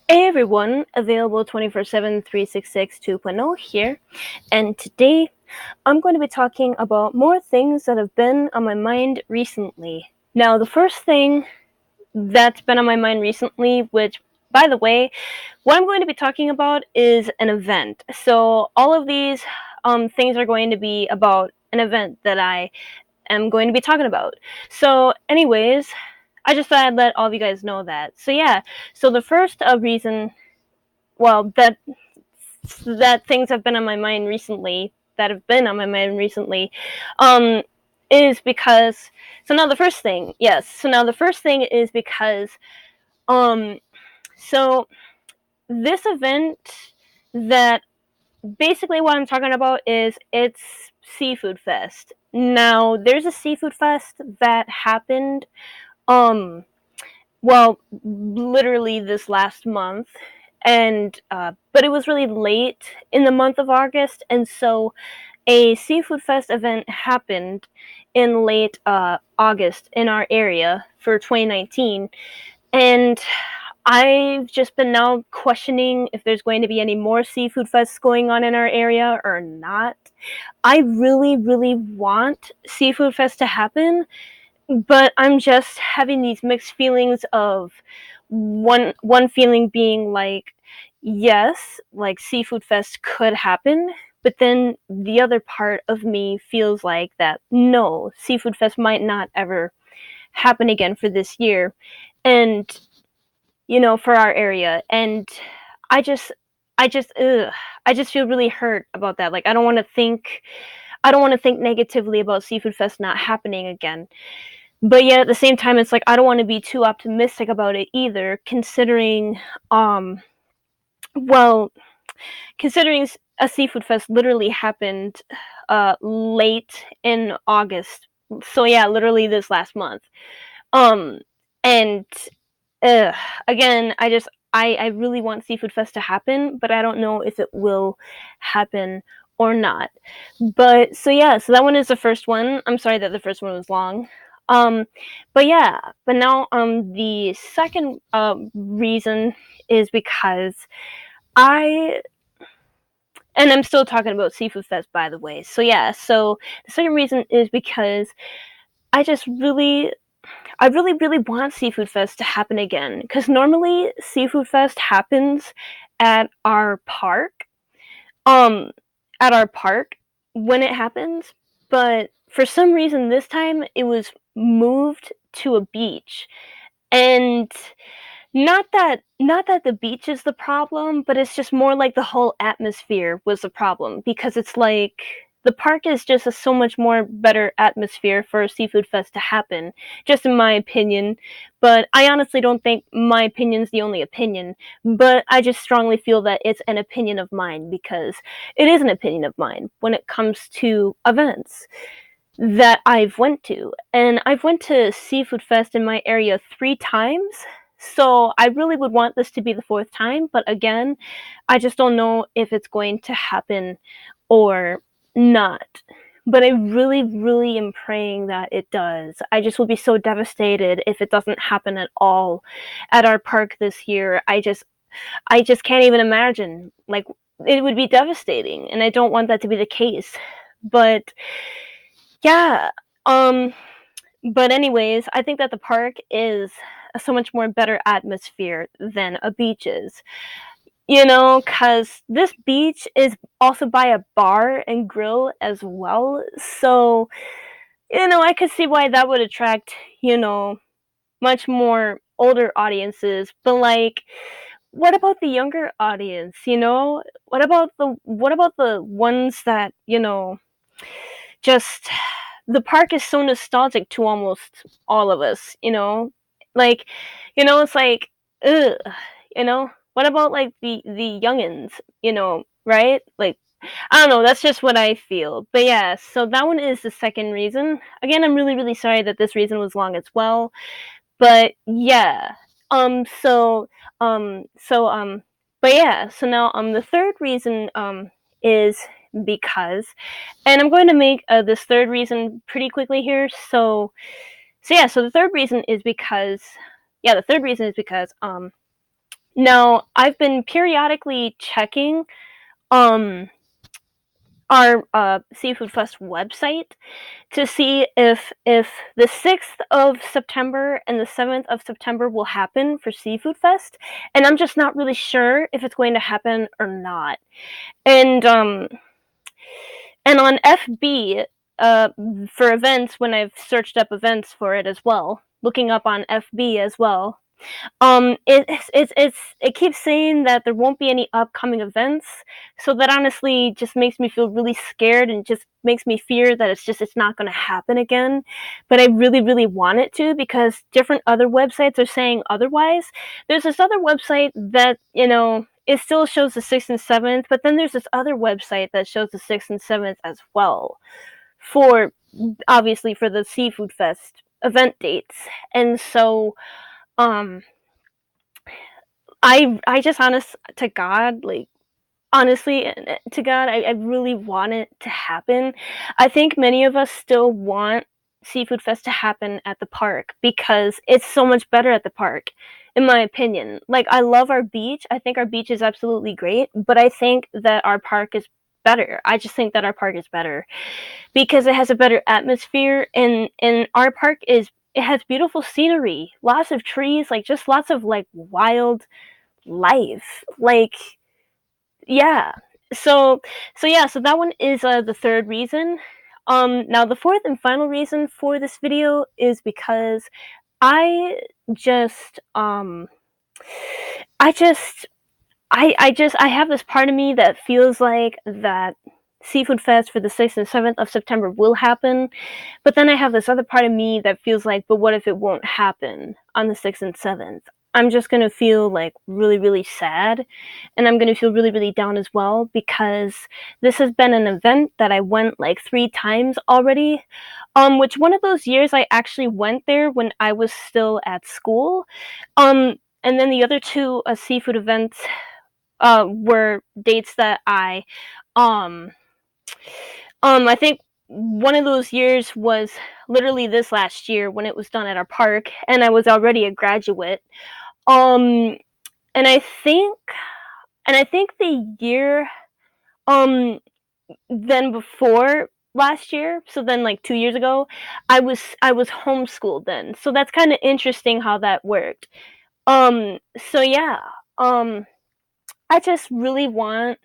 Hey everyone, available 24/7 366 2.0 here, and today I'm going to be talking about more things that have been on my mind recently. Now, the first thing that's been on my mind recently, which, by the way, what I'm going to be talking about is an event. So, all of these things are going to be about an event that I am going to be talking about. So, anyways, I just thought I'd let all of you guys know that. So, yeah, so the first reason that things have been on my mind recently that have been on my mind recently um is because the first thing is because um so this event that basically what I'm talking about is it's Seafood Fest. Now there's a Seafood Fest that happened um literally this last month, and but it was really late in the month of August, and so a Seafood Fest event happened in late August in our area for 2019, and I've just been now questioning if there's going to be any more Seafood Fests going on in our area or not. I really, really want Seafood Fest to happen, but I'm just having these mixed feelings of one feeling being like, yes, like Seafood Fest could happen, but then the other part of me feels like that no, Seafood Fest might not ever happen again for this year, and for our area, and I just I just ugh, I just feel really hurt about that. Like I don't want to think negatively about Seafood Fest not happening again, but yet at the same time it's like I don't want to be too optimistic about it either, um well considering a Seafood Fest literally happened late in August. So yeah, literally this last month. um and uh, again, I really want Seafood Fest to happen, but I don't know if it will happen or not. But so yeah, so that one is the first one. I'm sorry that the first one was long. Um, but yeah, but now the second reason is because I and I'm still talking about Seafood Fest, by the way. So yeah, so the second reason is because I just really I really, really want Seafood Fest to happen again, because normally Seafood Fest happens at our park, um, at our park when it happens, but for some reason this time it was moved to a beach. And not that the beach is the problem, but it's just more like the whole atmosphere was the problem, because it's like the park is just a so much more better atmosphere for a Seafood Fest to happen, just in my opinion. But I honestly don't think my opinion's the only opinion, but I just strongly feel that it's an opinion of mine, because it is an opinion of mine when it comes to events that I've went to. And I've went to Seafood Fest in my area 3 times. So I really would want this to be the fourth time, but again, I just don't know if it's going to happen or not. But I really, really am praying that it does. I just will be so devastated if it doesn't happen at all at our park this year. I just can't even imagine. Like, it would be devastating, and I don't want that to be the case. But yeah, um, but anyways, I think that the park is a so much more better atmosphere than a beach is. Cause this beach is also by a bar and grill as well. So, I could see why that would attract, you know, much more older audiences. But like, what about the younger audience, What about the ones that, just the park is so nostalgic to almost all of us, Like, it's like, ugh, What about like the youngins, right? Like, I don't know, that's just what I feel. But yeah, so that one is the second reason. Again, I'm really, really sorry that this reason was long as well. But yeah. So um so but yeah, so now the third reason is because, and I'm going to make this third reason pretty quickly here. So the third reason is because, the third reason is because Now, I've been periodically checking um our Seafood Fest website to see if the 6th of September and the 7th of September will happen for Seafood Fest, and I'm just not really sure if it's going to happen or not. And and on FB, uh, for events, when I've searched up events for it as well, looking up on FB as well, it keeps saying that there won't be any upcoming events, so that honestly just makes me feel really scared and just makes me fear that it's not going to happen again. But I really really want it to, because different other websites are saying otherwise. There's this other website that, it still shows the 6th and 7th, but then there's this other website that shows the 6th and 7th as well, for obviously for the Seafood Fest event dates. And so um I just, honest to God, like, honestly, to God, I really want it to happen. I think many of us still want Seafood Fest to happen at the park because it's so much better at the park, in my opinion. Like, I love our beach. I think our beach is absolutely great, but I think that our park is better. I just think that our park is better because it has a better atmosphere, and our park is, it has beautiful scenery, lots of trees, like just lots of like wild life. Like, yeah. So so that one is the third reason. Now the fourth and final reason for this video is because I just I just I have this part of me that feels like that Seafood Fest for the 6th and 7th of September will happen, but then I have this other part of me that feels like, but what if it won't happen on the 6th and 7th? I'm just gonna feel like really, really sad, and I'm gonna feel really, really down as well, because this has been an event that I went like 3 times already. Which one of those years I actually went there when I was still at school. And then the other two seafood events were dates that um I think one of those years was literally this last year when it was done at our park, and I was already a graduate. Um, and I think the year um then before last year, so then like 2 years ago, I was homeschooled then. So that's kind of interesting how that worked. So yeah, um, I just really want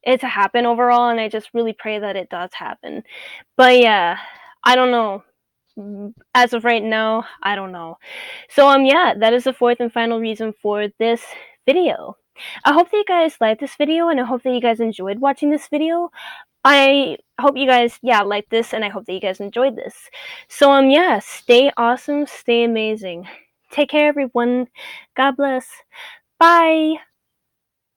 it to happen overall, and I just really pray that it does happen. But yeah, I don't know. As of right now, I don't know. So yeah, that is the fourth and final reason for this video. I hope that you guys liked this video, and I hope that you guys enjoyed watching this video. I hope you guys, yeah, like this, and I hope that you guys enjoyed this. So yeah, stay awesome, stay amazing. Take care, everyone. God bless. Bye.